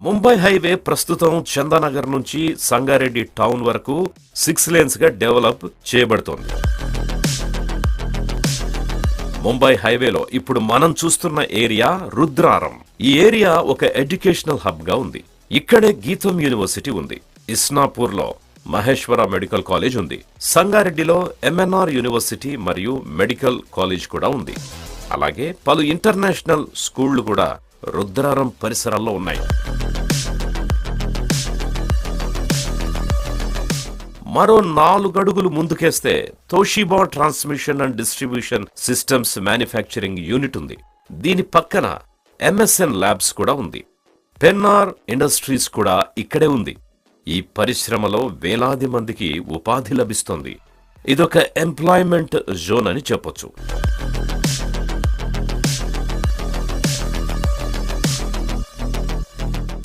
Mumbai highway ప్రస్తుతం చందానగర్ నుంచి Sangareddy town వరకు 6 లేన్స్ గా డెవలప్ చేయబడుతోంది. ముంబై హైవేలో ఇప్పుడు మనం చూస్తున్న ఏరియా రుద్రారం. ఈ ఏరియా ఒక ఎడ్యుకేషనల్ హబ్ గా ఉంది. ఇక్కడే గీతం యూనివర్సిటీ ఉంది. ఇస్నాపూర్లో మహేశ్వర మెడికల్ కాలేజ్ ఉంది. సంగారెడ్డిలో ఎంఎన్ఆర్ యూనివర్సిటీ మరియు మెడికల్ కాలేజ్ కూడా ఉంది. అలాగే పలు ఇంటర్నేషనల్ స్కూళ్లు కూడా రుద్రారం పరిసరాల్లో ఉన్నాయి. మరో 4 అడుగులు ముందుకేస్తే Toshiba transmission and distribution systems manufacturing unit ఉంది. దీని పక్కన ఎంఎస్ఎన్ ల్యాబ్స్ కూడా ఉంది. పెన్నార్ ఇండస్ట్రీస్ కూడా ఇక్కడే ఉంది. ఈ పరిశ్రమలో వేలాది మందికి ఉపాధి లభిస్తోంది. ఇదొక ఎంప్లాయ్మెంట్ జోన్ అని చెప్పొచ్చు.